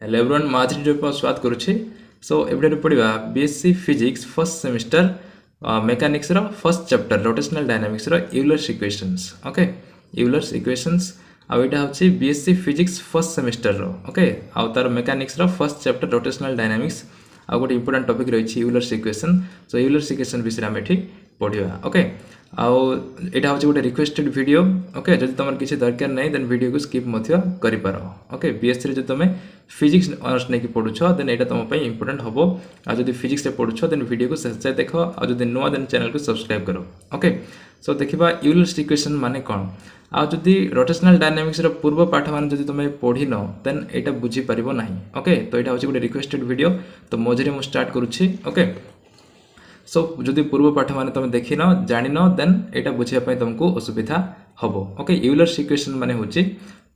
Hello everyone math video पर स्वागत करुछि। सो एवडे पढ़िबा BSc physics first semester mechanics रो फर्स्ट चैप्टर रोटेशनल डायनामिक्स रो Euler's equations. Okay, Euler's equations आ एटा होछि बीएससी फिजिक्स फर्स्ट सेमिस्टर रो। ओके, आ तार मेकानिक्स रो फर्स्ट चैप्टर रोटेशनल डायनामिक्स आ गोटे इंपोर्टेंट टॉपिक रही Euler's equation. So Euler's equation विषय आम एठी पढ़िबा। ओके, आउटा हूँ गोटे रिक्वेस्टेड वीडियो। ओके, जब तुम किसी दरकार नहीं देन वीडियो को स्किप कर पार। ओके, बीएससी जो तुम फिजिक्स ऑनर्स नहीं पढ़ुछ देन यहाँ तुम इंपोर्टेंट हम। आदि फिजिक्स पढ़ुछ देन वीडियो को शेष देख, आदि नुआ देन चैनल को सब्सक्राइब कर। ओके, सो देखा यूलर्स इक्वेशन माने कौन। आदि रोटेशनल डायनामिक्स पूर्व पाठ मान जब तुम पढ़िन देन यहाँ बुझीपार ना। ओके, तो यहाँ हूँ गोटे रिक्वेस्टेड वीडियो, तो मझे मुझे स्टार्ट करुच्छी। ओके, सो जदि पूर्व पाठ मान तुम देखिन जान देन यहाँ बुझापी तुमको असुविधा हम। ओके, यूलर्स इक्वेशन माने हूँ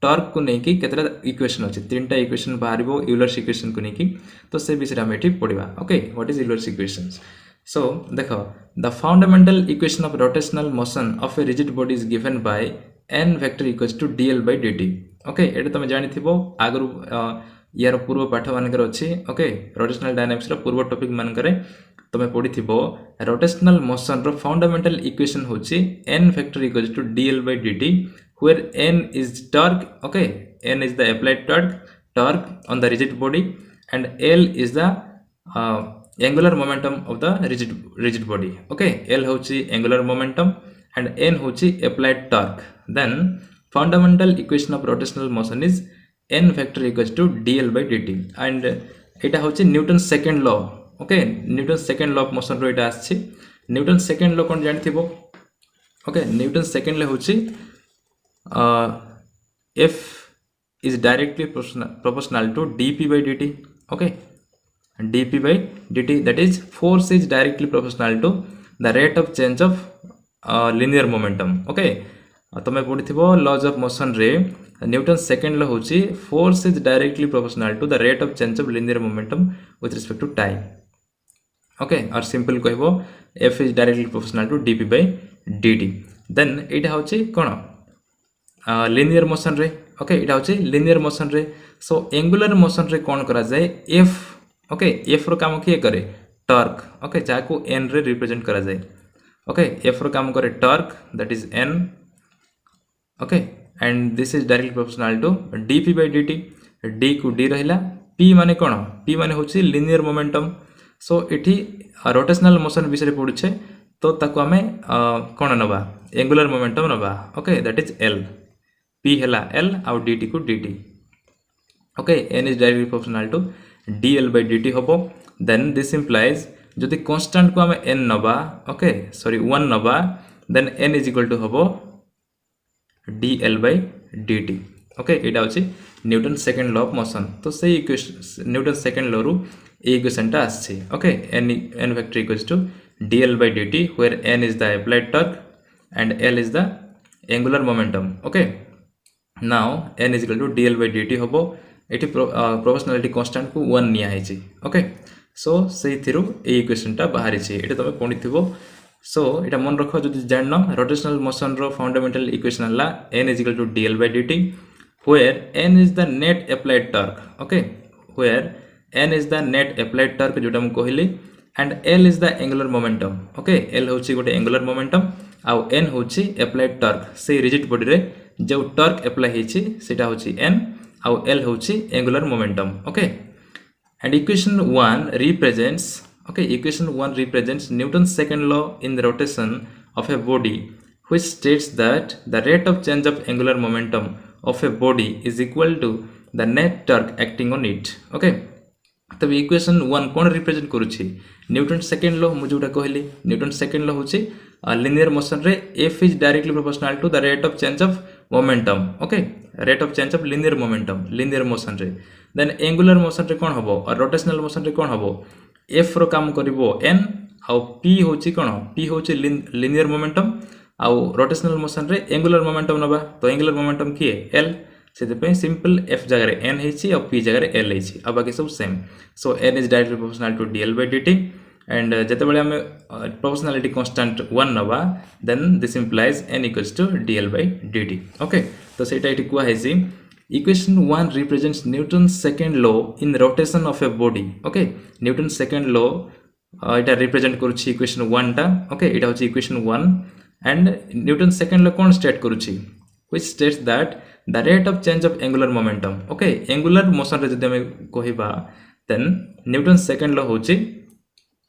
टर्क को लेकिन केतटा इक्वेशन अच्छे, 3टा इक्वेशन बाहर यूलर्स इक्वेशन को लेकिन, तो से विषय आम ये पढ़ा। Okay, what is Euler's equations. So देख the fundamental equation of rotational motion of a rigid body is given by n vector equals to dl by dt। Okay, ये तुम जानी आगु यार पूर्व पाठ मानकर अच्छी। ओके, रोटेशनल डायनामिक्स पूर्व टॉपिक मानकर तुम पढ़ी रोटेशनल मोशन रो फंडामेंटल इक्वेशन होची n vector equals to dl by dt where n is torque। okay, n is the applied torque on the rigid body and l is the angular momentum of the rigid body। okay, l होची angular momentum and n होची applied torque। then fundamental equation of rotational motion is n vector equals to dl by dt and एटा होची Newton second law. Okay, Newton second law of motion रो एटा आछि। न्यूटन second लॉ कोन जानि थिबो। ओके, न्यूटन सेकंड लॉ होची F is directly proportional to dp by dt। okay, dp by dt, that is force is directly proportional to the rate of change of linear momentum। okay, तुम पढ़ी laws of motion रे Newton second law होची force is directly proportional to the rate of change of linear momentum with respect to time। okay, और simple कहबो F is directly proportional to dp by dt। Then एटा होची कोन linear motion रे। Okay, एटा होची linear motion रे। So angular motion रे कौन करा जाए एफ। ओके, एफ रो काम किए करे टॉर्क। ओके, जाको एन रे रिप्रेजेंट करा जाए। ओके, एफ रो काम करे torque, that is N. Okay, and this is directly proportional to DP by DT. D को डी रहिला, पी माने कोन, पी माने होची लिनियर मोमेंटम। सो एठी रोटेशनल मोशन विषय पढुछे तो ताको आमे कोन नबा एंगुलर मोमेंटम नबा। Okay, that is L. P है L आउ dt को dt। Okay, n is directly proportional to dl by dt होबो। then this implies जदि constant को आमे n नबा, ओके सॉरी 1 नबा, then n is equal to होबो dl by dt। ओके, एटा होची Newton second law of motion. तो से इक्वेशन न्यूटन सेकंड लॉ रु ए इक्वेशन टा आछि। Okay, n vector equals to dl by dt where n is the applied torque and l is the angular momentum। Okay, now n is equal to dl by dt होबो। एठी proportionality constant को 1 निया हैछि। Okay, सो सेहि थिरु ए equation टा बाहरी छि। एटा तमे पढिथिबो। सो एटा मन रखो जदि जाननो रोटेशनल मोशन रो फंडामेंटल इक्वेशन हला n is equal to dl by dt where n is the net applied torque। Okay, where n is the net applied torque जोटा हम कहली and l is the angular momentum। Okay, l होछि गोटे angular momentum आउ n होछि applied torque। से rigid body रे जो टॉर्क अप्लाई हेछि सेटा होछि n आउ l होछि angular momentum. Okay, and equation 1 represents, okay, equation 1 represents Newton second law in the rotation of a body which states that the rate of change of angular momentum of a body is equal to the net torque acting on it. Okay, तब equation 1 कोन represent करूछि Newton second law. मु जोटा कहली Newton second law होछि linear motion रे f is directly proportional to the rate of change of momentum. Okay, rate of change of linear momentum linear motion रे। Then angular motion रे कोन हबो और रोटेशनल मोशन रे कोन हबो f रो काम करिवो n आउ p होछि कोन, p होछि लिनियर मोमेंटम आउ रोटेशनल मोशन रे एंगुलर मोमेंटम नबा। तो एंगुलर मोमेंटम किए l, सेते पे सिंपल f जगह रे n हेछि और p जगह रे l हेछि। अब बाकी सब same. So n is directly proportional to dl by dt and जेतेबेले हम प्रोपोर्शनलिटी कांस्टेंट 1 नबा then this implies n equals to dl by dt। Okay, तो सेटा एठी कुआ हेछि equation 1 represents Newton's second law in rotation of a body. Okay, Newton's second law এটা represent করুছি equation 1 টা। ওকে, এটা হচ্ছে equation 1 and Newton's second law কোন state করুছি, which states that the rate of change of angular momentum. Okay, angular motion রে যদি আমি কহিবা then Newton's second law হচ্ছে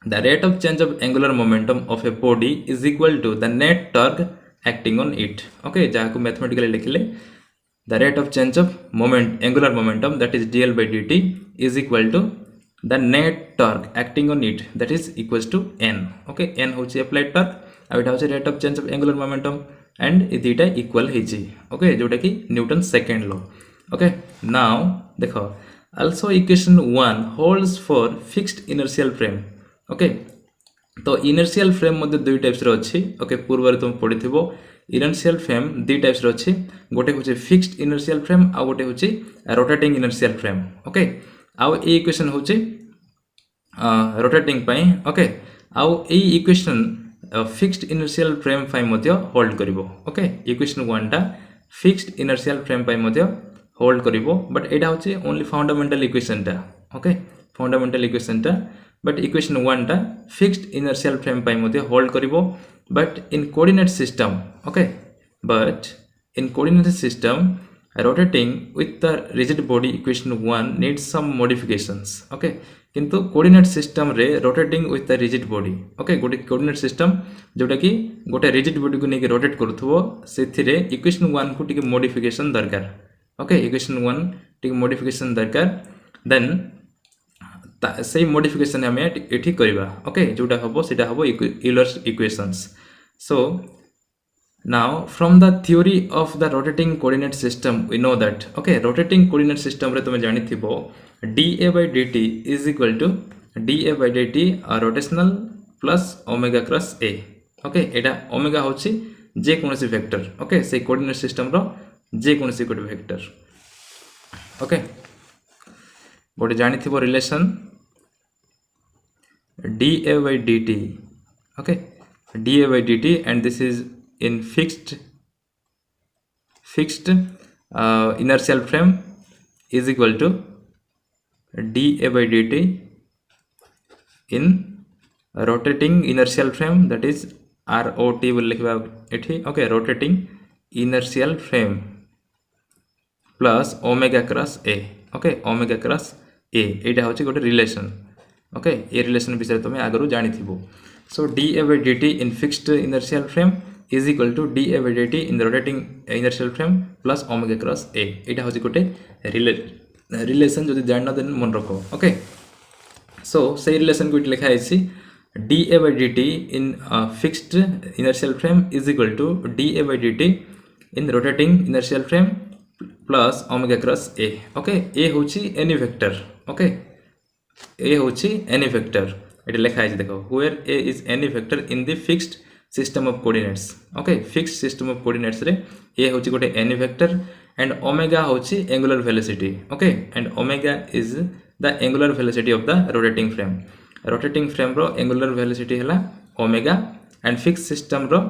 the rate of change of angular momentum of a body is equal to the net torque acting on it. Okay, যাহাକୁ mathematically লিখিলে the rate of change of angular momentum, that is dl by dt, is equal to the net torque acting on it, that is equals to n. Okay, n होची applied torque ଆଉ এটা होची rate of change of angular momentum and ଏ দুইটা equal ହେଇଛି। okay, जोटा कि Newton second law. okay, now देखो also equation 1 holds for fixed inertial frame। okay, तो inertial frame मध्य दुई टाइप्स रो अछि। okay, पूर्व तुम पढिथिबो इनर्शियल फ्रेम दुई टाइप्स रो अछि, गोटे होचे फिक्स्ड इनर्शियल फ्रेम आ गोटे होचे रोटेटिंग इनर्शियल फ्रेम। ओके, आउ ए इक्वेशन होचे रोटेटिंग पई। ओके, आउ ए इक्वेशन फिक्स्ड इनर्शियल फ्रेम पई मध्य होल्ड करिवो। ओके, इक्वेशन 1 टा फिक्स्ड इनर्शियल फ्रेम पई मध्य होल्ड करिवो, बट एटा होचे ओनली फंडामेंटल इक्वेशन टा। ओके, फंडामेंटल इक्वेशन टा, बट इक्वेशन 1 टा फिक्स्ड इनर्शियल फ्रेम पई मध्य hold करिवो, but in coordinate system। okay, but in coordinate system rotating with the rigid body equation 1 needs some modifications। okay, किंतु coordinate system रे rotating with the rigid body। okay, गोटे coordinate system जोटा कि गोटे rigid body को नेकी rotate करूथबो, सेथिरे equation 1 को टिके modification दरकार। okay, equation 1 टिके modification दरकार, then सही मॉडिफिकेशन हमें एठी करिबा। ओके, जोटा हबो सेटा हबो Euler's equations. So now from the theory of the rotating coordinate system we know that okay, rotating coordinate system रे तुम जानिथिबो dA by dt is equal to dA by dt rotational plus omega cross a। Okay, एटा omega होची जे कोनोसी vector. Okay, से coordinate system रो जे कोनोसी कोड वेक्टर। ओके, गोटे जानिथिबो relation dA by dt। okay, dA by dt and this is in fixed inertial frame is equal to dA by dt in rotating inertial frame, that is ROT will लिखबा एठी। okay, rotating inertial frame plus omega cross a। okay, omega cross a एटा होची गोटे relation. Okay, ये relation विषय तुम आगु जानी थिबो। सो dA by dt in fixed inertial frame is equal to dA by dt in rotating inertial frame plus omega cross a। एटा होची गोटे रिलेशन जदि जानना देन मन रखो। ओके, सो से रिलेशन को लिखा है dA by dt in fixed inertial frame is equal to dA by dt in rotating inertial frame plus omega cross a। Okay, a होची any vector। ओके, a होची any vector, एटा लिखा है देखो where a is any vector in the fixed system of coordinates। okay, fixed system of coordinates रे a होची गोटे any vector and omega होची angular velocity। okay, and omega is the angular velocity of the rotating frame। rotating frame row angular velocity हला omega and fixed system row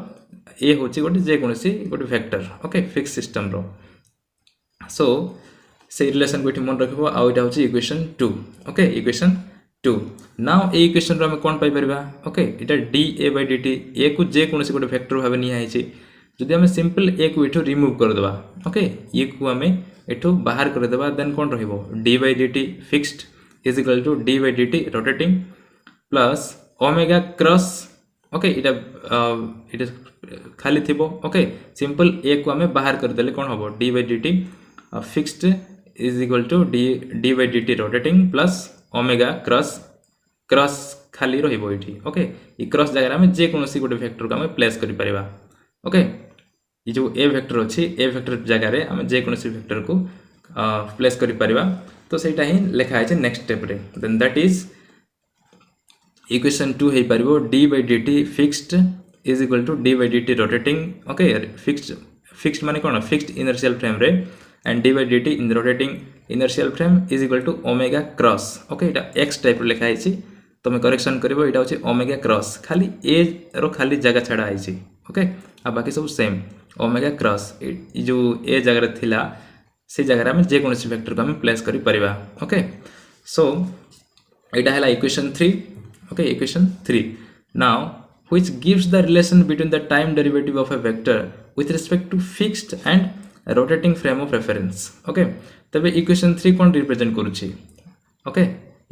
a होची गोटे जे कोनोसी गोटे vector। okay, fixed system रो। so से relation को मन रखिबो आ एटा होची इक्वेशन 2। Okay, equation 2। नाउ ए equation रो हम कोन पाई परबा। Okay, Etah dA by dt ए को जे कोनोसी गोटे वेक्टर भाबे निया आइछि, जदि हम सिंपल ए को एठो रिमूव कर देबा। ओके, ए को हम एठो बाहर कर देबा, देन कोन रहिबो d by dt fixed is equal to d by dt rotating plus omega cross. Okay, एटा खाली थिबो। ओके, सिंपल ए को हम बाहर कर देले कोन हबो d by dt fixed is equal to d by dt rotating plus omega cross खाली रहिबो एठी। ओके, ई क्रॉस जगह में जे कोनोसी गोटे वेक्टर को हम प्लेस करि परिबा। ओके, ई जो a वेक्टर अछि, a वेक्टर जगह रे हम जे कोनोसी वेक्टर को प्लेस करि परिबा, तो सेटा ही लिखा है नेक्स्ट स्टेप रे। देन दैट इज इक्वेशन 2 हे परिबो d by dt fixed is equal to d by dt rotating। Okay, fixed माने कोन, फिक्स्ड इनर्शियल फ्रेम रे and d by dt in the rotating inertial frame is equal to omega cross। okay, এটা x type रो लिखा आइछि, तमे correction करबो, एटा होछि omega cross, खाली a रो खाली जगह छडा आइछि। ओके, आ बाकी सब सेम ओमेगा क्रॉस। ई जो a जगह रे थिला से जगह आम जेकोसी वेक्टर को आम प्लेस करि परिबा ओके सो एटा हैला equation 3 okay equation 3 now which gives the relation between the time derivative of a vector with respect to fixed and rotating frame of reference okay तबे इक्वेशन 3 कोन रिप्रेजेंट करूची ओके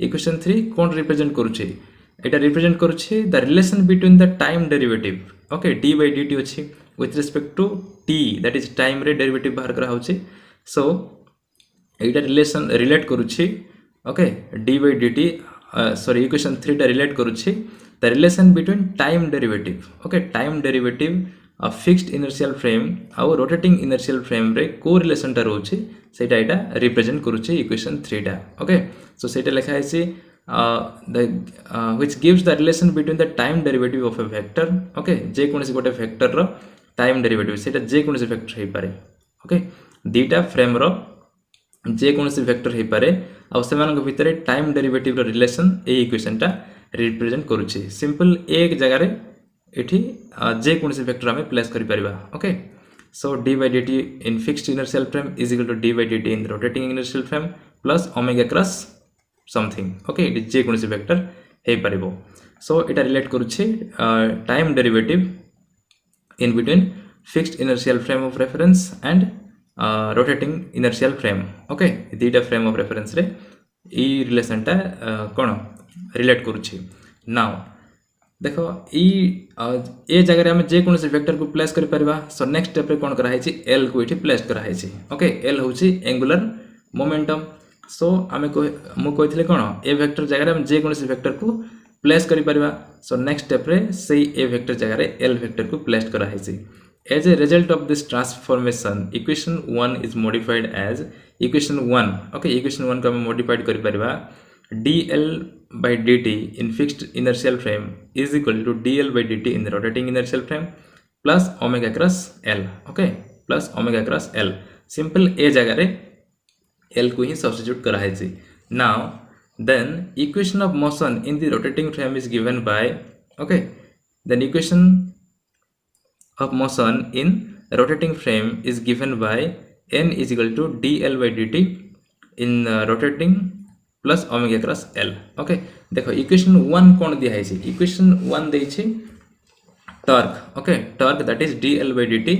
इक्वेशन 3 कोन represent करूची एटा represent करूची the relation between the time derivative okay D by dt अछि with respect to t that is time रे derivative बाहर करा होची सो एटा रिलेशन रिलेट करूची okay D by dt sorry equation 3 टा रिलेट करूची the relation between time derivative okay time derivative of fixed inertial frame और rotating inertial frame रे correlation टा रोचे सेटा एटा represent करूचे equation 3 टा okay so सेटा लिखा है से the which gives the relation between the time derivative of a vector okay जे कोनसी गोटे vector रो time derivative सेटा जे कोनसी vector हे पारे okay दीटा frame रो जे कोनसी vector हे पारे और सेमानक भितरे time derivative रो relation ए equation टा रिप्रेजेंट करूची सिंपल एक जगह रे एठी जे कोनसी वेक्टर हमें प्लेस करि परिबा okay so d by dt in fixed inertial frame is equal to d by dt in rotating inertial frame plus omega cross something okay it जे कोनसी वेक्टर हे परिबो सो एटा रिलेट करूची time derivative in between fixed inertial frame of reference and rotating inertial frame okay दीटा frame of reference रे ई relation टा कोन रिलेट करूची नाउ देखो ए जगह हम जे कोनसी वेक्टर को प्लेस करि परबा सो नेक्स्ट स्टेप रे कोन करा है छी l को इठी प्लेस करा है छी ओके l होची एंगुलर मोमेंटम सो आमे को मु कहितले कोन ए वेक्टर जगह हम जे कोनसी वेक्टर को प्लेस करि परबा सो नेक्स्ट स्टेप रे सेही ए वेक्टर जगह रे l वेक्टर को प्लेस करा है छी as a result of this transformation equation 1 is modified as equation 1 okay equation 1 को हम मॉडिफाइड करि परबा dl by dt in fixed inertial frame is equal to dl by dt in the rotating inertial frame plus omega cross l okay plus omega cross l simple a जगह रे l को ही substitute करा है जी now then equation of motion in the rotating frame is given by okay then equation of motion in rotating frame is given by n is equal to dl by dt in rotating plus omega cross l okay देखो equation 1 कोन दिया है equation 1 दे छी torque okay torque that is dl by dt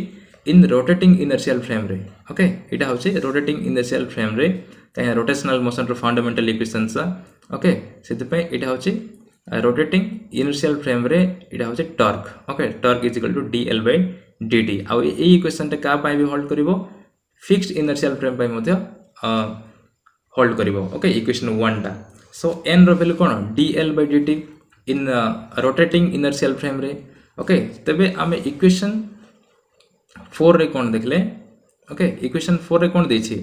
in rotating inertial frame रे okay एटा होचे rotating inertial frame रे कहीं rotational motion रो fundamental equations okay सेति पे एटा होचे रोटेटिंग इनर्शियल फ्रेम रे एटा होचे torque okay torque is equal to dl by dt आ ए इक्वेशन टा का पाई भी होल्ड करिवो फिक्स्ड इनर्शियल फ्रेम पाई मध्य होल्ड करिवो ओके इक्वेशन 1 टा सो n रो वैल्यू कोन dl by dt in rotating inertial frame रे ओके तबे आमे इक्वेशन 4 रे कोन देखले ओके इक्वेशन 4 रे कोन देछि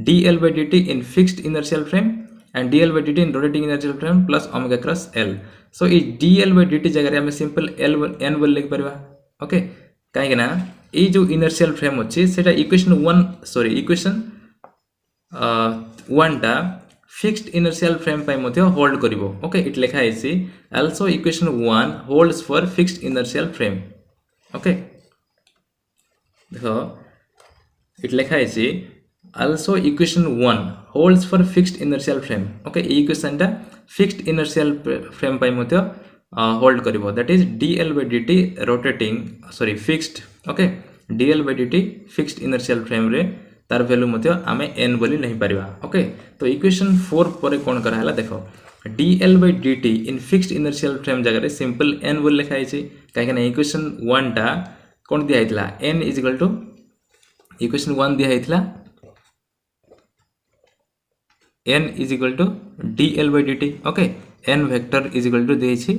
dl by dt in fixed inertial frame and dl by dt in rotating inertial frame plus omega cross l so E dl by dt जगह रे आमे सिंपल l n बोल लिख परबा ओके काहे ना ई जो इनर्शियल फ्रेम अछि सेटा इक्वेशन 1 सॉरी इक्वेशन 1 टा फिक्स्ड इनर्शियल फ्रेम पाई मध्य होल्ड करिवो ओके इट लिखा है see also equation 1 holds for fixed inertial frame okay देखो इट लिखा है see also equation 1 holds for fixed inertial frame okay equation टा फिक्स्ड इनर्शियल फ्रेम पाई मध्य होल्ड करिवो that is dl by dt rotating sorry fixed okay dl by dt fixed inertial frame रे तार value मध्य आमे n बोली नहीं परिबा okay तो इक्वेशन 4 पर कोन करा हला देखो dl by dt in fixed inertial frame जगह रे सिंपल n बोल लिखा है छी काहे ना इक्वेशन 1 टा कोन दिया हितला n is equal to equation 1 दिया हितला n is equal to dl by dt okay n vector is equal to दे छी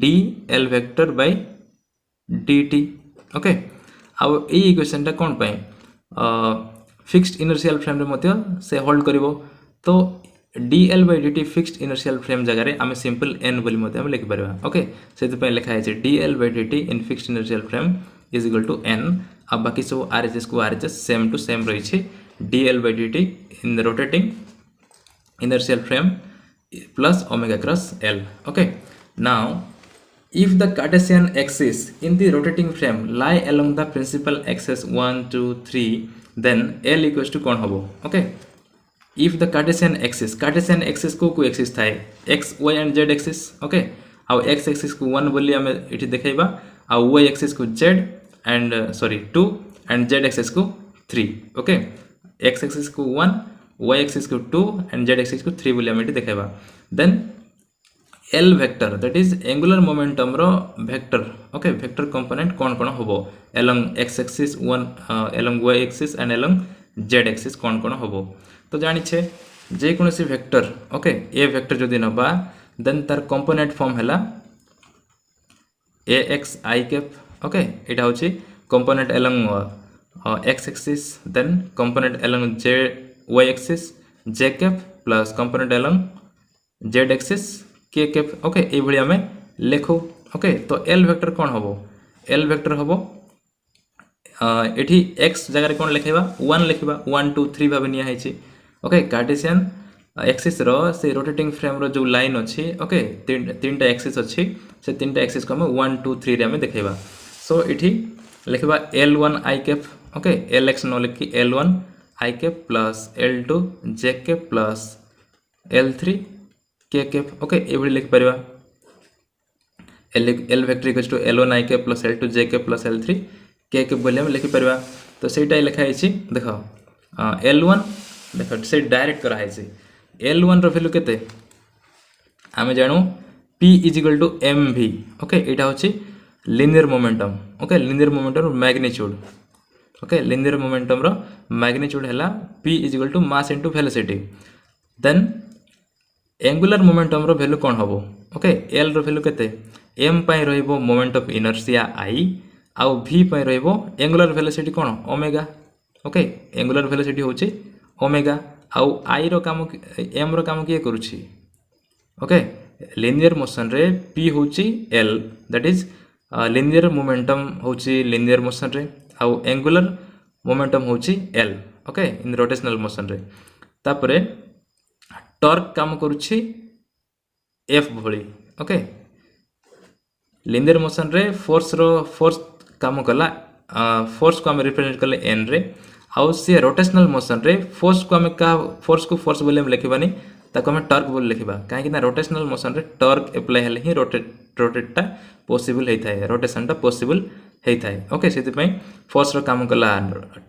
dl vector by dt okay अब ए इक्वेशन टा कोन पाए फिक्स्ड इनर्शियल फ्रेम रे मध्य से होल्ड करिवो तो dl by dt fixed inertial frame जगह रे आमे सिंपल n बोली मध्य हम लिख परबा ओके सेति पे लिखा है dl by dt in fixed inertial frame is equal to n अब बाकी सब RHS को RHS सेम टू सेम रही छे dl by dt in rotating inertial frame plus omega cross l okay now if the Cartesian axis in the rotating frame lie along the principal axis 1 2 3 then L equals to कौन होबो okay if the Cartesian axis को axis थाए x y and z axis okay आउ x axis को 1 बोली हमें इठी देखाइबा आउ y axis को z and 2 and z axis को 3 ओके x axis को 1 y axis को 2 and z axis को 3 बोली हमें इठी देखाइबा then L vector that is angular momentum row vector okay vector component कौन होबो along x axis along y axis and along z axis कौन होबो तो जानि छे जे कोनोसी वेक्टर ओके ए वेक्टर जदि नबा देन तार कंपोनेंट फॉर्म हैला ax I cap ओके एटा होची component along x axis then component along y axis j cap plus component along z axis k cap okay ए भली हमें लेखो ओके तो l वेक्टर कौन होबो l वेक्टर होबो एठी x जगह रे कौन लिखैबा 1 लिखबा 1 2 3 भाबे निया हैछि ओके कार्टेशियन एक्सिस रो से रोटेटिंग फ्रेम रो जो लाइन अछि ओके तीनटा एक्सिस अछि से तीनटा एक्सिस को हम 1 2 3 रे हम देखैबा सो एठी लिखबा l1 i cap okay lx न लिखि l1 i cap plus l2 j cap plus l3 k cap okay ए भली लिख परबा l vector equals to l1 i cap plus l2 j cap plus l3 k cap बोली हम लिखि परबा तो सेटा लिखा हैछि देखो l1 देखो से डायरेक्ट करा हैछि l1 रो वैल्यू केते आमे जानू p = mv ओके एटा होछि linear momentum okay linear momentum magnitude okay linear momentum रो मैग्नीट्यूड हैला p = mass into velocity then angular momentum रो वैल्यू कोन होबो ओके l रो वैल्यू केते m पय रहइबो मोमेंट ऑफ इनर्शिया i आउ v पय रहइबो एंगुलर वेलोसिटी कोन ओमेगा ओके एंगुलर वेलोसिटी होछि ओमेगा आउ i रो काम m रो काम किए करूछि ओके लिनियर मोशन रे p होछि l that is linear momentum होछि लिनियर मोशन रे आउ एंगुलर मोमेंटम होछि l okay in rotational motion रे तापरे टॉर्क काम करूछि f भली ओके लिनियर मोशन रे फोर्स काम कला फोर्स को हम रिप्रेजेंट करले n रे आउ से रोटेशनल मोशन रे फोर्स को फोर्स बोले हम लिखबानी ताको हम टॉर्क बोल लिखबा काहे कि ना रोटेशनल मोशन रे टॉर्क अप्लाई हले ही रोटेट टा पॉसिबल हेइ थाए रोटेशन टा पॉसिबल हेइ थाए ओके सेति पई फोर्स रो काम कला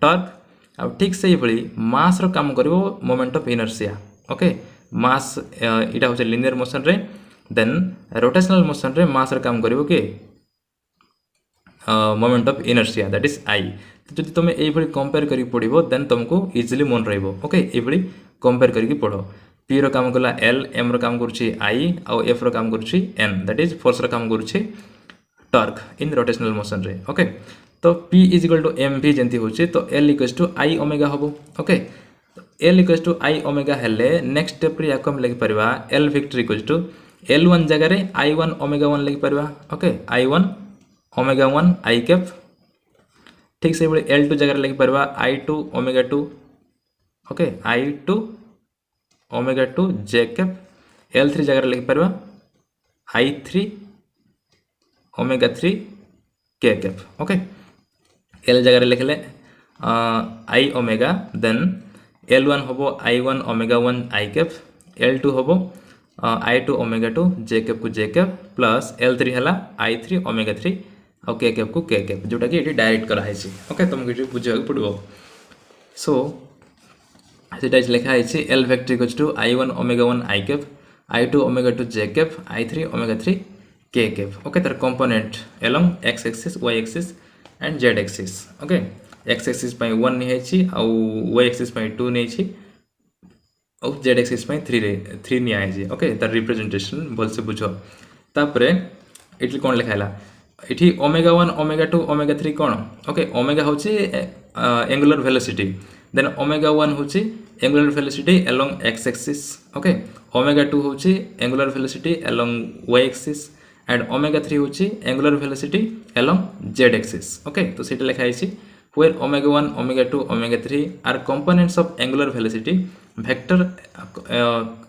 टॉर्क आ ठीक से भली मास रो काम करबो moment of inertia okay mass इटा होचे लिनियर मोशन रे देन रोटेशनल मोशन रे मास रो काम करबो के moment of inertia that is i तो जदि तुम एई भली कंपेयर करी पड़िबो देन तुमको इजीली मन रहइबो ओके एई भली कंपेयर करी पढ़ो p रो काम कला l m रो काम करूछि i और f रो काम करूछि n दैट इज फोर्स रो काम करूछि टॉर्क इन रोटेशनल मोशन रे ओके तो p = mv जेंति होछि तो l = i ओमेगा होबो ओके l = i ओमेगा हेले नेक्स्ट स्टेप रे याको हम लिख परबा l वेक्टर = l1 जगह रे i1 ओमेगा 1 लिख परबा okay i1 omega 1 i cap ठीक से बड़े l2 जगह लिख परबा i2 omega 2 okay i2 omega 2 j cap l3 जगह लिख परबा i3 omega 3 k cap okay l जगह लिखले i ओमेगा देन l1 होबो i1 omega 1 i cap l2 होबो i2 ओमेगा 2 j cap को j cap प्लस l3 हला i3 omega 3 और k cap को k cap जोटा कि एटी डायरेक्ट करा है ओके तुमको ये बुझा पड़ो सो सेटा लिखा है l वेक्टर = i1 omega 1 i cap i2 omega 2 j cap i3 omega 3 k cap okay तार component along x axis y axis and z axis okay x axis पई 1 नि हैछि आ y एक्सिस पई 2 नै छि और z एक्सिस पई 3 नि आइछि ओके तार रिप्रेजेंटेशन भल से बुझो तापरे एटी कोन लिखाइला इठी ओमेगा 1 ओमेगा 2 ओमेगा 3 कोन ओके ओमेगा होची एंगुलर वेलोसिटी देन ओमेगा 1 होची angular velocity along x axis okay omega 2 होची angular velocity along y axis and omega 3 होची angular velocity along z axis okay तो सेटा लिखा हैछि where omega 1 omega 2 omega 3 are components of angular velocity vector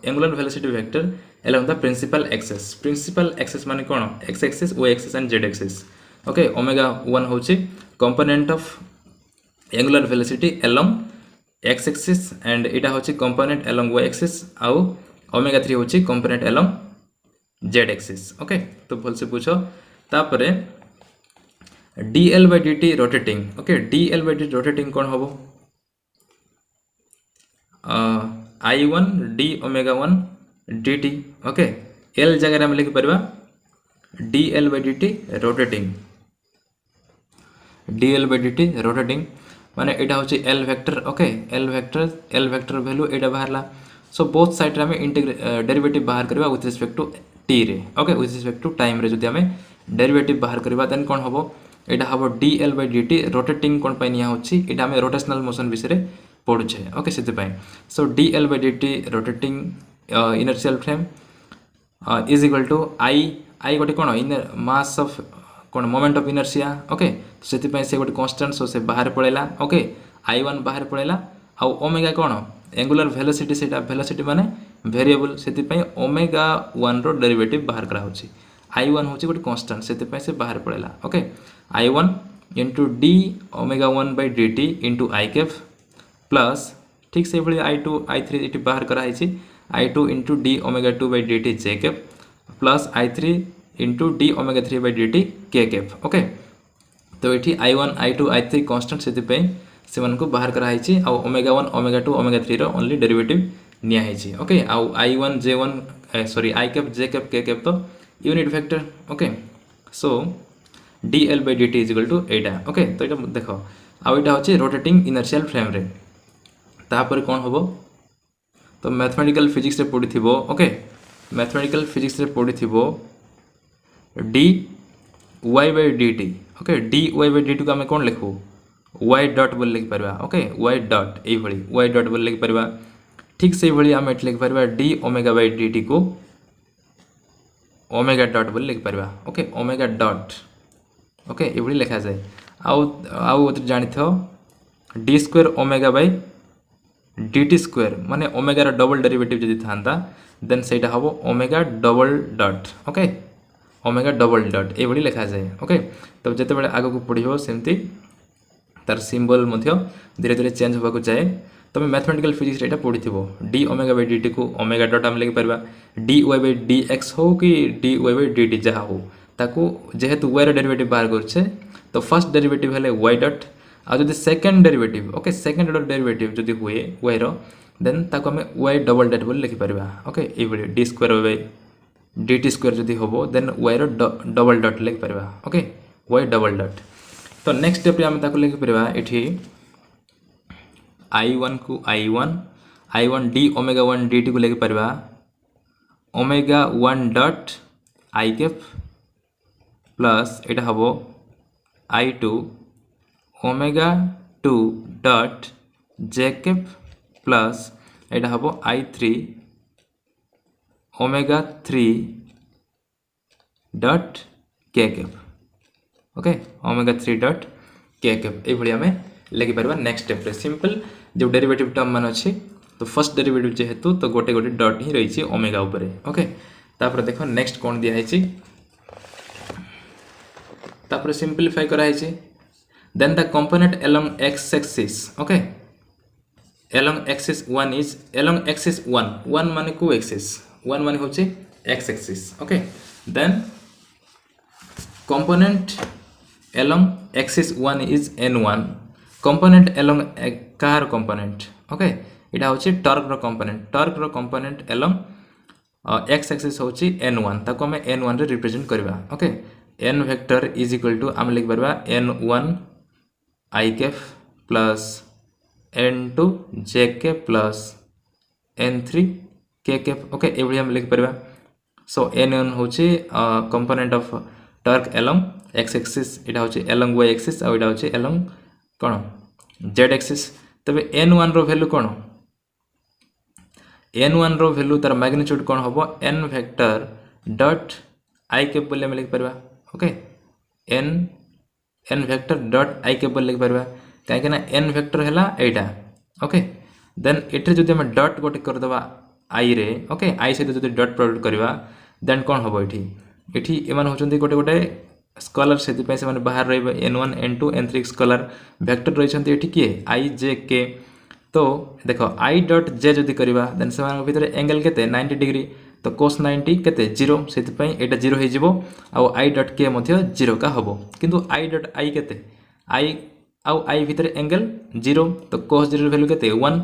angular velocity vector along the principal axis. Principal axis माने कोन x axis, y axis and z axis. Okay, omega 1 होची component of angular velocity along x axis and इटा होची component along y axis आउ omega 3 होची component along z axis. Okay, तो भल से पूछो तापरे dl by dt rotating. Okay, dl by dt rotating कोन होबो I1 d omega 1 dt. Okay, L जगह हम लिख परबा dl by dt rotating. dl by dt rotating माने एटा होची L vector. Okay, L vector value एटा बाहरला. सो बोथ साइड रे हम derivative बाहर करबा विथ रिस्पेक्ट टू t रे. Okay, with respect to time रे जदि हम डेरिवेटिव बाहर करबा देन कोन होबो एटा हबो dl by dt रोटेटिंग कोन पय निया होची एटा हम रोटेशनल मोशन विषय रे पढुछे. ओके, सेति पय so dl by dt rotating inertial frame is equal to I गोटे कोन इन मास ऑफ कोन मोमेंट ऑफ इनर्शिया. ओके, सेति पय से गोटे कांस्टेंट सो से बाहर पळेला. ओके, I1 बाहर पळेला आ ओमेगा कोन एंगुलर वेलोसिटी सेटा वेलोसिटी माने वेरिएबल सेति पय ओमेगा 1 रो डेरिवेटिव बाहर करा होची. I1 होची गोटे कांस्टेंट सेति पय से बाहर पळेला. Okay, I1 into d omega 1 by dt into I cap plus ठीक से भली I2 I3 इटी बाहर करा है I2 into d omega 2 by dt j cap plus I3 into d omega 3 by dt k cap. Okay, तो ये I1 I2 I3 constant से से मन को बाहर करा है आ ओमेगा 1 ओमेगा 2 ओमेगा 3 रो ओनली डेरिवेटिव निया है. ओके, आ I1 J1 sorry I cap j cap k cap तो unit vector. Okay, so dl by dt is equal to एटा. ओके, तो एटा देखो आ एटा होची रोटेटिंग इनर्शियल फ्रेम रे. तापर कोन होबो तो मैथमेटिकल फिजिक्स रे पढिथिबो. ओके, मैथमेटिकल फिजिक्स रे पढिथिबो dy by dt. Okay, dy by dt को हम कोन लिखबो y डॉट बोल लिख परबा. ओके, y डॉट ए भली y डॉट बोल लिख परबा. ठीक से भली हम एट लिख परबा d ओमेगा by dt को ओमेगा डॉट बोल लिख परबा. Okay, omega dot. ओके, ये भली लिखा जाए आउ जानि थो d square omega by dt square माने ओमेगा रा डबल डेरिवेटिव जदि थांता देन सेटा हबो omega double dot. Okay, omega double dot ये भली लिखा जाए. ओके, तो जते बेले आगो को पढिबो सेमती तार सिंबल मध्य धीरे धीरे चेंज होबा को जाए. तमे मैथमेटिकल फिजिक्स रे एटा पढिथिबो d ओमेगा बाय dt को ओमेगा डॉट हम लिख परबा. dy बाय dx हो कि dy बाय dt जहा हो ताको जेहेतु y रा डेरिवेटिव बाहर करछे तो फर्स्ट डेरिवेटिव हेले y डॉट आ जदि second derivative. Okay, second order derivative जदि हुए y रो देन ताको हम y डबल डॉट बोल लिखि परबा. ओके, ए बडी d square by dt square जदि होबो देन y रो डबल डॉट लिखि परबा. Okay, y double dot. तो नेक्स्ट स्टेप रे हम ताको लिखि परबा एठी I1 को I1 d ओमेगा 1 dt को लिखि परबा omega 1 dot I cap plus एटा हबो I2 omega 2 dot j cap plus एटा हबो I3 omega 3 dot k cap. Okay, omega 3 dot k cap ए भली हमें लिखि परबा. नेक्स्ट स्टेप रे सिंपल जो डेरिवेटिव टर्म मान अछि तो फर्स्ट डेरिवेटिव जेहेतु तो गोटे गोटे डॉट ही रही ओमेगा ऊपर. ओके, तापर देखो नेक्स्ट कोन दिया है तापर सिंपलीफाई करा है. Then the component along x axis. Okay, along axis 1 is along axis 1 माने को axis 1 माने होचे x axis. Okay, then component along axis 1 is n1. component along कार component. ओके, इटा होची टॉर्क रो कंपोनेंट along x axis होची n1 ताको हमें n1 रे रिप्रेजेंट करबा. Okay, n vector is equal to हम लिख परबा n1 I cap plus n2 j cap plus n3 k cap. Okay, ए भली हम लिख परबा. सो n1 होची component of torque along x axis इटा होची along y axis आ इटा होची along कोन z axis. तबे n1 रो वैल्यू कोन n1 रो वैल्यू तार मैग्नीट्यूड कोन होबो n vector dot I cap बोले हम लिख परबा. Okay, n vector dot I cap बोले लिख परबा काहे ना n वेक्टर हैला एटा. ओके, देन एटे जदि हम डॉट गोटे कर दबा आई रे ओके आई सहित जब डट प्रोडक्ट करवा देन कौन हम ये एम होती गोटे गोटे स्कलार से बाहर रही n1 n2 n3 scholar vector रही किए आई जे के तो देख आई डट जे जदि करवा देन से भितर एंगल के 90 डिग्री तो कोस 90 के 0 से यहाँ 0 हो आई डट के 0 का हम किंतु आई डट आई के आई आउ आई भितर एंगल 0 तो कोस 0 वैल्यू के 1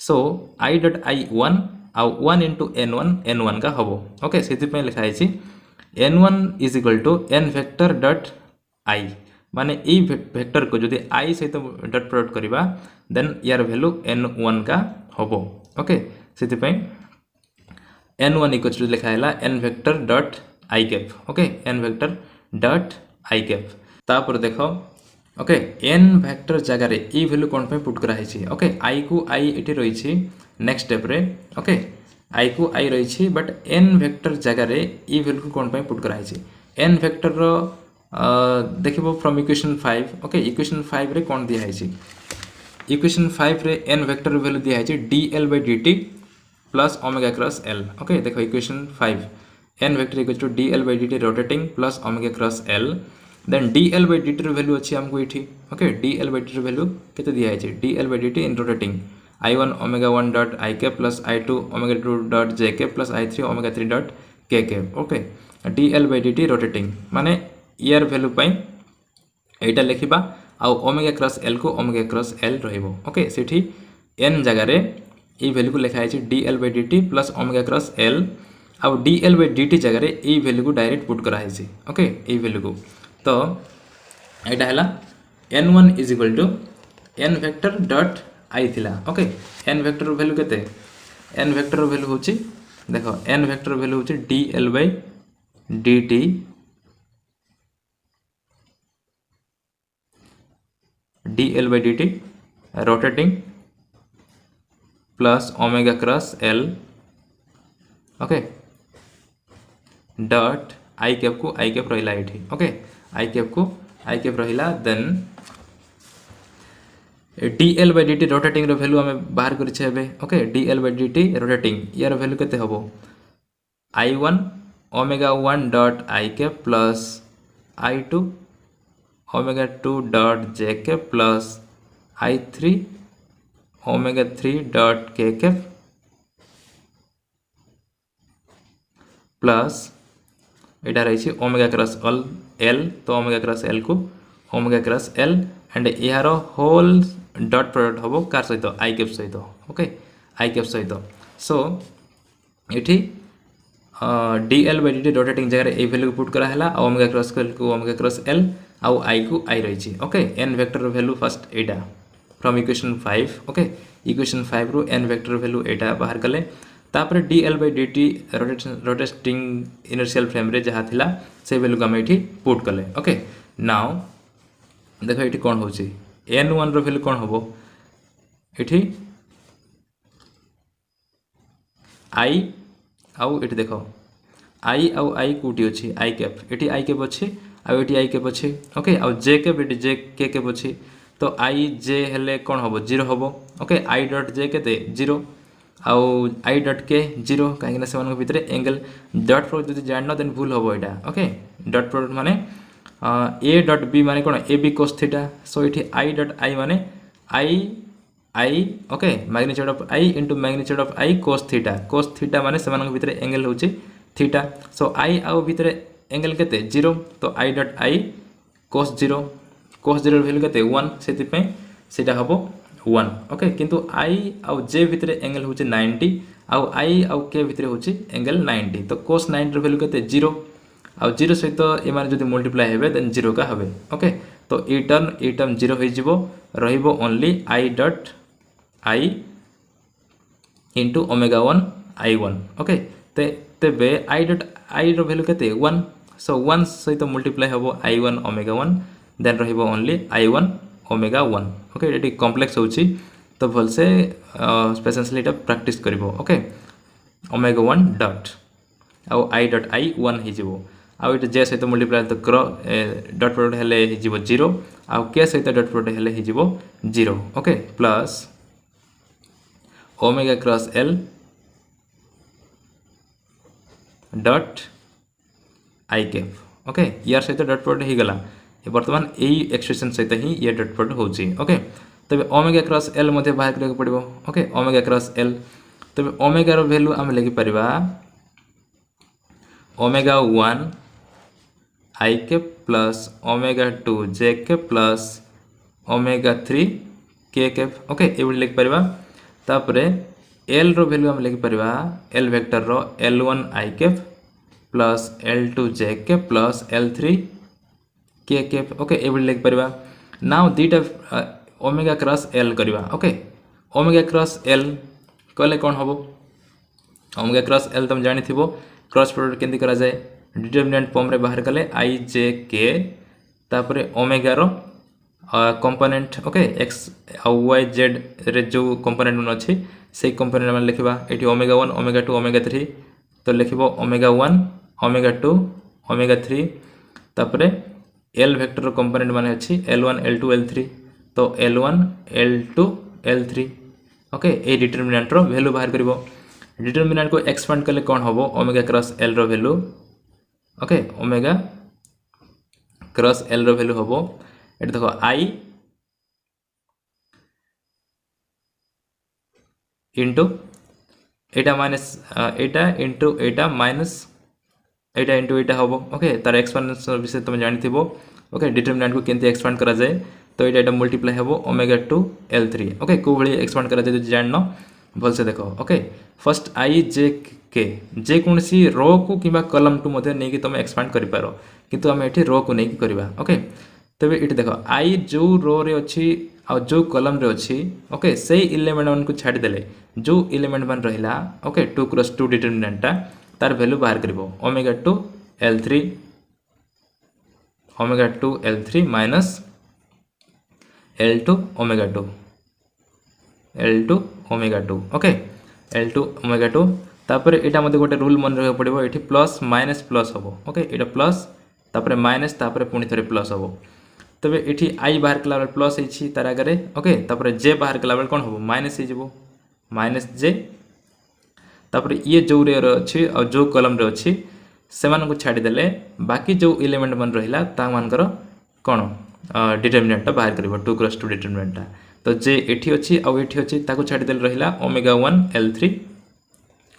सो आई डट आई 1 आउ 1 इंटू n1 का हम ओके से लिखाई n1 is equal to n vector dot I माने ई वेक्टर को जदि आई सहित डट प्रोडक्ट करवा देन यार वैल्यू n1 का हम ओके से n1 इक्वल टू लिखाला n vector dot I cap okay n vector dot I cap तापर देख ओके n वेक्टर जगह ई वैल्यू कौन पे पुट कराई ओके आई को आई ये रही नेक्स्ट स्टेप रे ओके आई को आई रही बट n वेक्टर जगह ई वैल्यू कौन पे पुट कराई n वेक्टर रो देखिबो फ्रॉम इक्वेशन 5 ओके इक्वेशन 5 रे कौन दिया है इक्वेशन 5 रे n वेक्टर वैल्यू दिया है dl/dt plus omega cross l okay देखो equation 5 n vector equal to dl/dt rotating plus omega cross l then dl/dt रो वैल्यू अछि हमको इठी ओके dl/dt रो वैल्यू केते दिया है dl/dt in rotating I1 omega 1 dot I के plus I2 omega 2 dot J के प्लस I3 ओमेगा 3 डॉट के के ओके dl/dt रोटेटिंग माने यार वैल्यू पाई एटा लिखिबा आ ओमेगा क्रॉस l को ओमेगा क्रॉस l रहइबो ओके सेठी n जगह रे ई वैल्यू को लिखा है dl/dt plus omega cross l आ dl/dt जगह रे ई वैल्यू को डायरेक्ट पुट करा है ओके ई वैल्यू को तो एटा हला n1 is equal to n vector dot I थिला ओके n वेक्टर वैल्यू केते n वेक्टर वैल्यू होची देखो n वेक्टर वैल्यू होची dl/dt dl/dt rotating plus omega cross l okay dot I cap को आई कैप रहिला एठी okay I cap को I cap रहिला देन dl/dt रोटेटिंग रो वैल्यू हमें बाहर करि छेबे ओके dl/dt रोटेटिंग यार वैल्यू केते हबो I1 omega 1 dot I cap plus I2 omega 2 dot J cap plus I3 omega 3 dot के कैप प्लस एटा रही ओमेगा क्रॉस l तो ओमेगा क्रॉस l को ओमेगा क्रॉस l एंड यार whole dot product हम car सहित आई cap सहित okay I cap सहित सो ये dl/dt रोटेटिंग जगह ए वैल्यू पुट कराला ओमेगा क्रॉस l को ओमेगा क्रॉस l आउ आई को आई रही okay n vector value first Etah from equation 5 okay equation 5 रु n वेक्टर वैल्यू एटा बाहर कले तापर dl/dt रोटेटिंग इनर्शियल फ्रेम रे जहाँ थिला से वैल्यू को हम ये पुट कले ओके नाउ देखो ये कौन होची n1 रो वैल्यू कौन होबो एठी i आउ एठी देखो i आउ i कोटी अछि i कैप एठी i कैप अछि आउ एठी i कैप अछि ओके आउ j कैप एठी j के कैप अछि तो i j हेले कौन होबो 0 होबो ओके i डॉट j केते 0 आउ i डॉट के 0 काहे ना सेमान भितरे एंगल डॉट प्रोडक्ट जदि जाननो देन भूल होबो एटा ओके डॉट प्रोडक्ट माने a डॉट b माने कोन ab cos थीटा सो इठी i डॉट i माने i okay magnitude of i into magnitude of i cos theta माने सेमान भितरे एंगल होची थीटा सो i आउ भितरे एंगल केते 0 तो i dot i cos 0 value केते 1 सेति पे सेटा हबो 1 ओके किंतु i आउ j भितरे एंगल होची 90 आउ i आउ k भितरे होची एंगल 90 तो cos 90 वैल्यू केते 0 आउ 0 सहित एमाने जदि मल्टीप्लाई हेबे देन 0 का हबे ओके तो ए टर्म 0 होई जिवो रहिबो only i dot i into omega 1 i1 okay तेबे i डॉट i रो वैल्यू केते 1 सो 1 सहित मल्टीप्लाई हबो i1 ओमेगा 1 देन रहिबो ओनली i1 ओमेगा 1 ओके एटी कॉम्प्लेक्स होची तो भलसे स्पेशली एटा प्रैक्टिस करिवो ओके ओमेगा 1 डॉट आउ i डॉट i 1 हे जिवो आउ इट जे सहित मल्टीप्लाई तो डॉट प्रोडक्ट हेले हे जिवो 0 आउ के सहित डॉट प्रोडक्ट हेले हे जिवो 0 okay plus omega cross l dot I cap okay यार सहित डट प्रोडक्ट हो गला बर्तमान यही एक्सप्रेशन सहित ही ये डट प्रोडक्ट होची ओके तबे ओमेगा क्रॉस एल मध्ये बाहर करके पड़िबो ओके ओमेगा क्रॉस एल तबे ओमेगा रो वैल्यू हम लिखि परिबा ओमेगा 1 आई कैप प्लस ओमेगा 2 जे कैप प्लस ओमेगा 3 के कैप ओके ये लिखि परिबा तापरे एल रो वैल्यू हम लिखि परिबा एल वेक्टर रो L1 आई कैप प्लस L2 जे कैप प्लस L3 के कैप ओके ये लिखि परिबा नाउ दीटा ओमेगा क्रॉस एल करवा ओके ओमेगा क्रॉस एल कहले कौन हम ओमेगा क्रॉस एल तुम जानी थी क्रॉस प्रोडक्ट केंदी करा जाए डिटरमिनेंट फॉर्म रे बाहर कले आई जे के तापरे ओमेगा रो कंपोनेंट ओके एक्स आ वाई जेड रे जो कंपोनेंट मन अछि से कंपोनेंट मन लिखबा एठी ओमेगा 1 ओमेगा 2 ओमेगा 3 तो लिखबो ओमेगा 1 ओमेगा 2 ओमेगा 3 तापरे एल वेक्टर रो कंपोनेंट माने अछि L1 L2 L3 तो L1 L2 L3 ओके ए डिटरमिनेंट रो वैल्यू बाहर करिवो डिटरमिनेंट को एक्सपेंड कले कौन हबो ओमेगा क्रॉस एल रो value okay omega cross L रो वैल्यू हबो एटा देखो आई इंटू एटा माइनस एटा इंटू एटा माइनस एटा इंटू एटा हबो ओके तार एक्सपेंशन विषय तुम जानि थिबो ओके डिटरमिनेंट को केंती एक्सपेंड करा जाए तो ये मल्टीप्लाई हम ओमेगा 2 L3 ओके को भाई एक्सपेंड करा जाए जान भल से देखो ओके फर्स्ट आई जे के जे कौन सी रो को कि कलम टू मध्य नहीं कि तुम एक्सपेंड कर पार किंतु आम ये रो को नहीं करवा ओके तबे ये देखो आई जो रो रे अच्छी आ जो कलम रे अच्छी ओके से एलिमेंट मान को छाड़ी देले जो एलिमेंट मान रहिला ओके 2 क्रॉस 2 डिटरमिनेंटटा तार वैल्यू बाहर करबो omega 2 L3 omega 2 L3 minus L2 omega 2 L2 omega 2 okay L2 omega 2 तापर एटा मध्ये गोटे रूल मन रह पड़िबो एठी प्लस माइनस प्लस हबो ओके एटा प्लस तापर माइनस तापर पुनी थरे प्लस हबो तबे एठी आई बाहर कला बेल प्लस हेछि तार आगरे ओके तापर जे बाहर कला बेल कोन हबो माइनस हे जिवो माइनस जे तापर ये जो रे अछि और जो कॉलम रे अछि सेमान को छाडी देले बाकी जो एलिमेंट मन रहिला ता मानकर कोन डिटरमिनेंट बाहर करिवो 2 क्रॉस 2 डिटरमिनेंट तो जे एठी अछि आ एठी अछि ताको छाडी देल रहिला omega 1 L3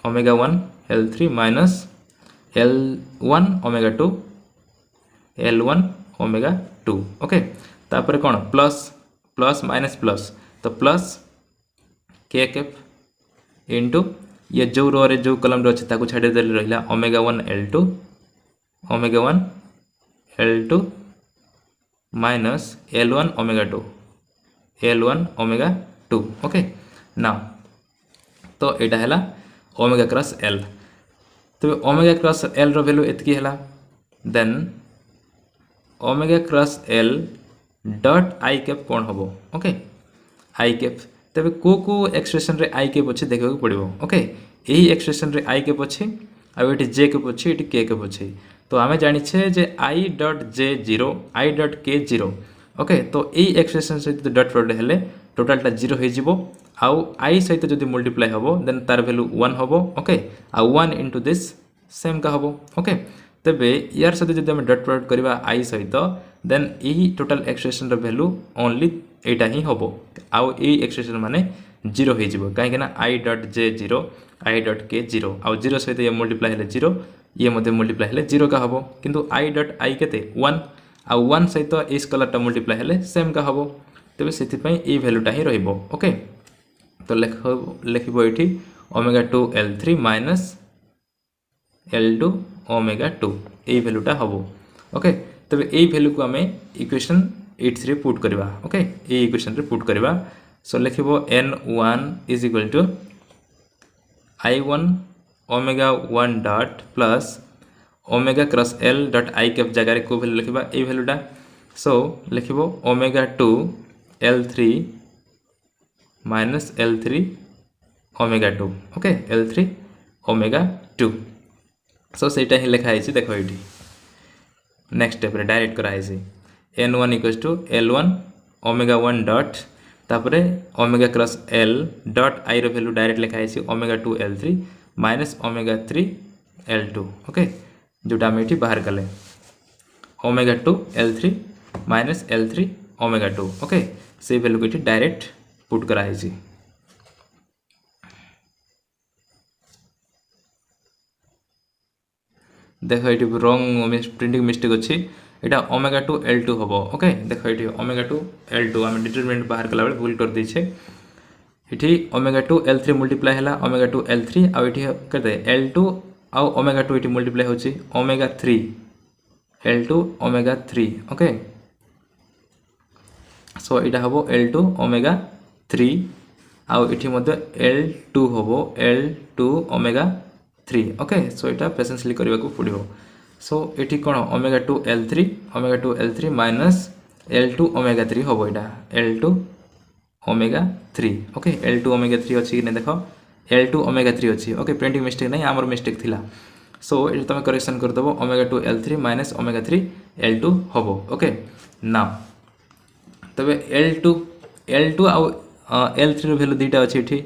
omega 1 L3 minus L1 omega 2 L1 omega 2 okay तापर कोन प्लस प्लस माइनस प्लस तो प्लस के कैप इनटू ये जो रो रे जो कॉलम रे अछि ताको छाडी देल रहिला omega 1 L2 omega 1 L2 minus L1 omega 2 L1 omega 2 okay now तो एटा हैला ओमेगा क्रॉस L तो ओमेगा क्रॉस L रो वैल्यू एतकी हैला then omega cross L dot I cap कोन हबो ओके आई कैप तबे को एक्सप्रेशन रे आई कैप अछि देखबो पड़िबो ओके एही एक्सप्रेशन रे आई कैप अछि आ एटी जे कैप अछि एटी के कैप अछि तो आमे जानि छे जे I dot J 0 I dot के 0 ओके तो एही एक्सप्रेशन सहित डॉट प्रोडक्ट हेले टोटलटा 0 हे जिवो आउ आई सहित जदि मल्टीप्लाई हबो देन तार वैल्यू 1 हबो ओके आ 1 इनटू दिस सेम का हबो ओके तबे यार सहित जदि हम डॉट प्रोडक्ट करबा आई सहित देन एही टोटल एक्सप्रेशन रो वैल्यू ओनली एटा ही हबो आउ एही एक्सप्रेशन माने 0 हे जिवो काहे ना I dot J 0 I dot के 0 आउ 0 सहित ये मल्टीप्लाई हेले 0 ये मध्ये मल्टीप्लाई हेले 0 का हबो किंतु आई डॉट आई केते 1 आ 1 सहित इस कलरटा मल्टीप्लाई हेले सेम का हबो तबे सेति पई ए वैल्यूटा ही रहइबो ओके तो लिखबो एठी omega 2 L3 minus L2 omega 2 ए वैल्यूटा हबो ओके तबे ए वैल्यू को हमें इक्वेशन 8 रे पुट करबा ओके ए इक्वेशन रे पुट करबा सो लिखबो n1 is equal to i1 omega 1 dot plus omega cross L dot I cap जगह रे को वैल्यू लिखबा ए वैल्यूटा सो लिखबो omega 2 L3 minus L3 omega 2 okay L3 omega 2 so सेटा ही लिखा है देखो ये नेक्स्ट स्टेप रे डायरेक्ट करा है n1 equals to L1 omega 1 dot तापरे omega cross L dot I रो वैल्यू डायरेक्ट लिखा है omega 2 L3 minus omega 3 L2 okay जोटा आम ये बाहर कले omega 2 L3 minus L3 omega 2 okay से वैल्यू को ये डायरेक्ट पुट कराई। देख ये रंग प्रिंटिंग मिस्टेक अच्छी यहाँ ओमेगा 2 L2 हम ओके देख ये ओमेगा 2 L2 आम डिटरमिनेंट बाहर कला बेले भूल कर देछे ये ओमेगा 2 L3 मल्टीप्लाई है ओमेगा 2 L3 आउ ये केते L2 आउ ओमेगा 2 ये मल्टीप्लाई होची omega 3 L2 omega 3 okay so यहाँ हम L2 ओमेगा 3 आउ ये L2 हम L2 ओमेगा 3 ओके सो यहाँ पेशेंसली करने को पड़ो सो ये कौन omega 2 L3 minus L2 omega 3 हम यहाँ L2 omega 3 okay L2 omega 3 अच्छी कि देख L2 ओमेगा 3 अच्छी ओके प्रिंटिंग मिस्टेक नहीं आमर मिस्टेक थिला सो ये तुम करेक्शन करदेव omega 2 L3 minus omega 3 L2 हम ओके ना तब L2 आउ L3 वैल्यू दुईटा अच्छी ये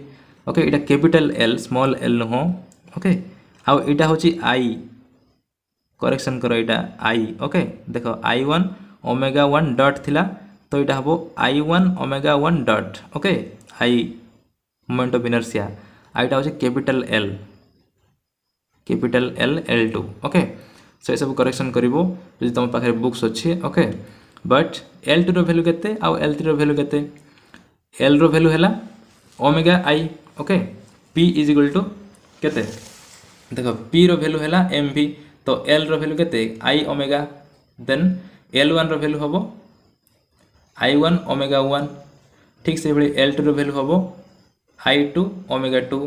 ओके यहाँ कैपिटल L स्मॉल L नुह ओके आउ यहाँ हूँ I करेक्शन कर यहाँ I ओके देख I1 ओमेगा 1 डॉट थिला तो यहाँ हम I1 omega 1 dot okay I moment of inertia यहाँ हूँ capital L L2 okay so ये सब करेक्शन करिवो जो तुम पाखे बुक्स अच्छी okay but L2 row value केते आउ L3 रो वैल्यू केते L रो वैल्यू हैला omega I okay P is equal to केते देखो P रो वैल्यू हैला mv तो L रो वैल्यू केते I ओमेगा देन L1 रो वैल्यू हबो I1 ओमेगा 1 ठीक से भाई L2 रो वैल्यू हबो I2 ओमेगा 2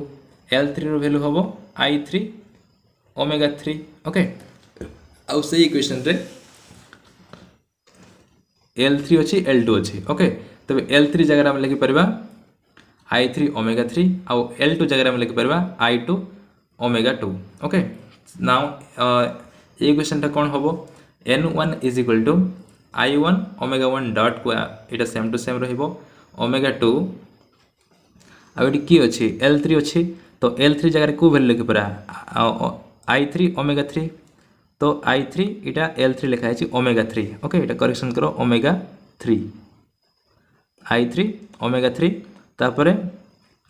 L3 रो वैल्यू हबो I3 ओमेगा 3 ओके आउ से इक्वेशन रे L3 अच्छी L2 अच्छी ओके तबे L3 जगह में लिखि परबा I3 ओमेगा 3 आउ L2 जगह में लिखि परबा I2 omega 2 okay now equation टा कौन हबो N1 is equal to I1 omega 1 dot को इटा सेम टू सेम रहिबो ओमेगा 2 आ ये की अच्छी L3 अच्छी तो L3 जगह को वैल्यू लिखि परा I3 ओमेगा 3 तो I3 इटा L3 लिखा है ओमेगा 3 ओके इटा करेक्शन करो ओमेगा 3 I3 ओमेगा 3 तापरे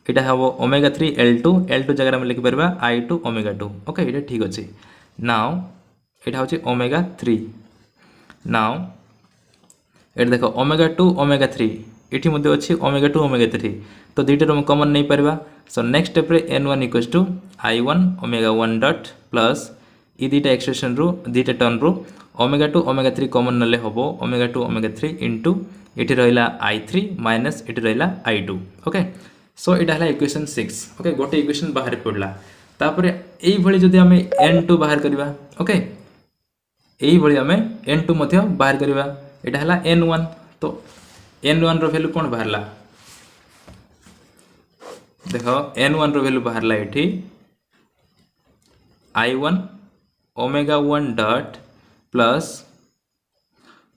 इटा हम ओमेगा 3 L2 जगह में लिखि परबा I2 ओमेगा 2 ओके इटा ठीक अच्छे नाउ इटा हूँ ओमेगा 3 नाउ ये देख ओमेगा 2 ओमेगा 3 ये अच्छी ओमेगा 2 ओमेगा 3 तो दुईटा हम कमन नहीं पार्बा सो नेक्स्ट स्टेप रे N1 equals to I1 omega 1 dot plus ये दुईटा एक्सप्रेशन रु दुईटा टर्न रु ओमेगा 2 ओमेगा 3 कमन नले हम ओमेगा 2 ओमेगा 3 इंटू ये रहा I3 माइनस ये रहा I2 ओके सो यहाँ है इक्वेशन 6 ओके गोटे इक्वेशन बाहर पड़ा तापर यही जदि आम N2 बाहर करवा ओके यही आम N2 बाहर करवा यहाँ है N1 तो N1 रो वैल्यू कौन बाहर देख N1 रो वैल्यू बाहर ये I1 omega 1 dot plus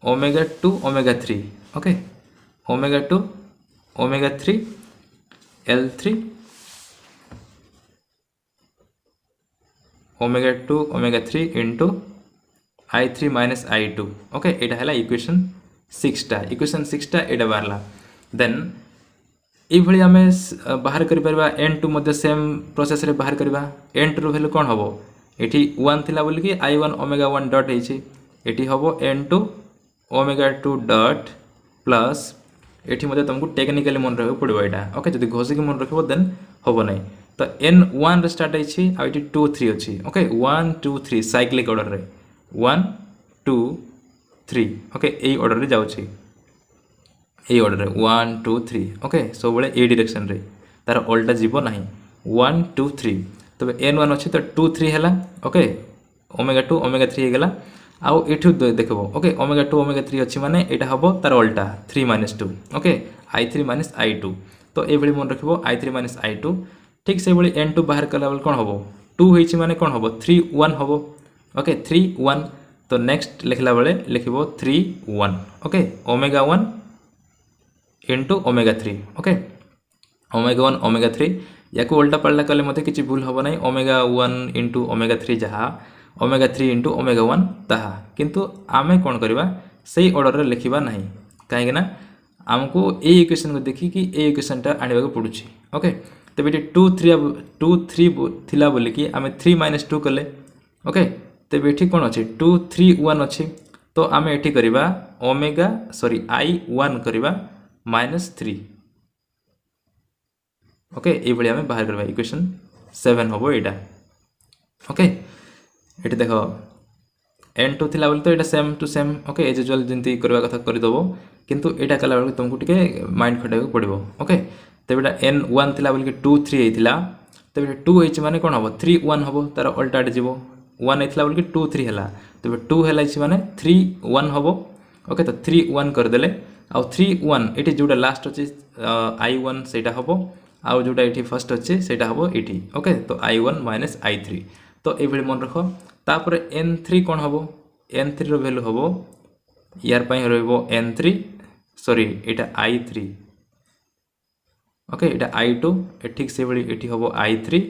omega 2 omega 3 okay omega 2 omega 3 L3 omega 2 omega 3 into I3 minus I2 okay यहाँ है इक्वेशन 6 टा यहाँ बाहर देन ये आम बाहर कर N2 सेम प्रोसेस रे बाहर करवा N2 रो वैल्यू कौन हम ये 1 थिला बोल कि I1 ओमेगा 1 डॉट ये हम N2 ओमेगा 2 डॉट प्लस ये तुमको टेक्निकली मन रखा पड़ो यहाँ ओके जब घोषिक मन रख देन हम ना तो N1 स्टार्ट है 2 3 अच्छी ओके 1 2 3 साइक्लिक ऑर्डर रे 1 2 3 ओके यही ऑर्डर रे जाउछि यही ऑर्डर रे 1 2 3 ओके सब बड़े ए डायरेक्शन रे तार उल्टा जीव ना 1 2 3 तब N1 अच्छी तो 2 3 है ओके ओमेगा 2 ओमेगा 3 होगला आउ एठू देखो ओके ओमेगा 2 ओमेगा 3 अच्छी माने एटा हबो तार उल्टा 3 minus 2 okay I3 minus I2 तो ये मन रखिबो I3 माइनस I2 ठीक से बड़ी N2 बाहर कला बेल कौन हम 2 होइछि माने कौन हम 3 1 हम ओके 3 1 तो नेक्स्ट लिखला बेले लिखिबो 3 1 okay omega 1 into omega 3 okay omega 1 omega 3 या को उल्टा पल्टा कले मते किछि भूल हबो नै ओमेगा 1 * ओमेगा 3 जहा ओमेगा 3 * ओमेगा 1 ताहा किंतु आमे कोन करबा सेही ऑर्डर रे लिखिबा नाही काहे ना हमको ए इक्वेशन को देखि कि ए इक्वेशन टा आनिबा को पडुछि ओके तबे 2 3 थिला बोली कि आमे 3 - 2 कले ओके तबे एठी कोन अछि 2 3 1 अछि तो आमे एठी करिबा ओमेगा सॉरी I1 करिबा -3 ओके ए भली आमे बाहर करबा इक्वेशन 7 होबो एटा ओके एठी देखो n2 थिला बोली तो एटा same to same okay as usual जंती करबा कथा करि दबो किंतु एटा कला बेल तुमको टिके माइंड खटाय को पड़िबो ओके तबेटा n1 थिला बोली कि 2 3 हेतिला तबे 2 एच माने कोन हबो 3 1 हबो तार अल्टाट जीवो 1 हेतिला बोली कि 2 3 हला तबे 2 हला छि माने 3 1 हबो ओके तो 3 1 कर देले आ 3 1 एठी जोटा लास्ट अछि I1 सेटा हबो आ जोटा एठी फर्स्ट अछि सेटा हबो एठी ओके तो I1 - I3 तो ए भली मन रखो तापर n3 कोन हबो n3 रो वैल्यू हबो यार पई रहबो n3 सॉरी एटा I3 ओके एटा I2 ए ठीक से बड़ी एठी हबो I3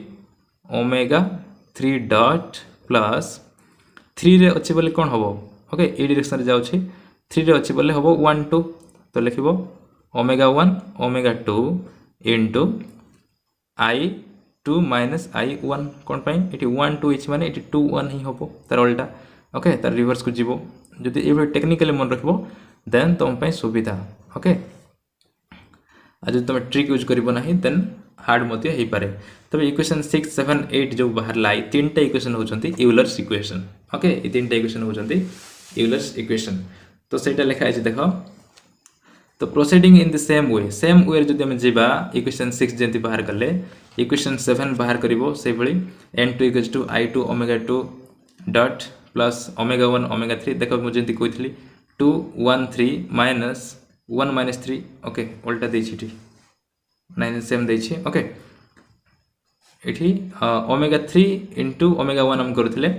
ओमेगा 3 डॉट प्लस 3 रे अछि बोले कोन हबो ओके ए डायरेक्शन रे जाउछि 3 रे अछि बोले हबो 1 2 तो लिखिबो omega 1 omega 2 into I2 - I1 कोन पई एठी 1 2 इच माने एठी 2 1 ही हबो तार उल्टा ओके तार रिवर्स को जीवो जदि ए टेक्निकली मन रखबो देन तुम पई सुविधा ओके आज तुम ट्रिक यूज करिबो नाही देन हार्ड मते हे पारे तबे इक्वेशन 6 7 8 जो बाहर लाई तीनटा इक्वेशन होचंती यूलर्स इक्वेशन ओके ए तीनटा इक्वेशन होचंती यूलर्स इक्वेशन तो सेटा लिखा है देखो तो proceeding in the same way जदि हम जेबा इक्वेशन 6 जेंति बाहर करले इक्वेशन 7 बाहर करिवो से भली n2 = I2 omega 2 dot plus omega 1 omega 3 देखो मु जेंति कहितली 2 1 3 माइनस 1 - 3 ओके उल्टा देछि ठी 9 सेम देछि ओके एठी ओमेगा 3 * ओमेगा 1 हम करथिले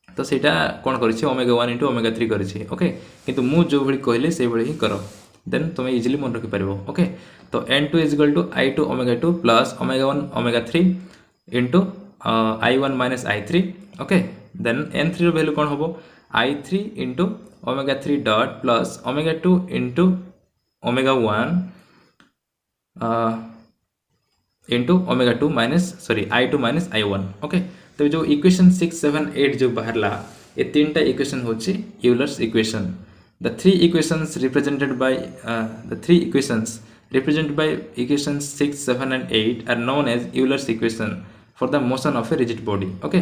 तो सेटा कोन करिछि ओमेगा 1 * ओमेगा 3 करिछि ओके किंतु मु जो भली कहले से भली ही करो देन तुम इजीली मन रखि पारिबो ओके तो n2 = I2 omega 2 plus omega 1 omega 3 into I1 - I3 okay then n3 रो वैल्यू कोन होबो I3 * omega 3 dot plus omega 2 * omega 1 into omega 2 I2 - I1 okay तो जो इक्वेशन 6 7 8 जो बाहरला ए तीनटा इक्वेशन होची Euler's equation the three equations represented by equations 6 7 and 8 are known as Euler's equation for the motion of a rigid body okay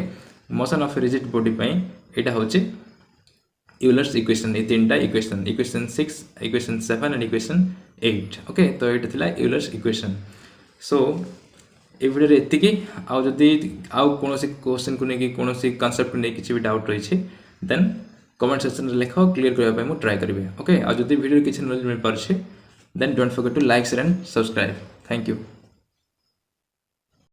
motion of a rigid body पई एटा होची Euler's equation ए तीनटा equation 6 equation 7 and equation 8 okay तो एटा थिला Euler's equation so ए video रे एतिकी आ जदी आ कोनोसी question को नै कि कोनोसी कांसेप्ट को नै किछि भी डाउट रही छै देन कमेंट सेक्शन रे लेखो क्लियर करबा पय मु ट्राई करबे ओके आ जदी वीडियो किछि नॉलेज मिल परछे then don't forget to like share and subscribe thank you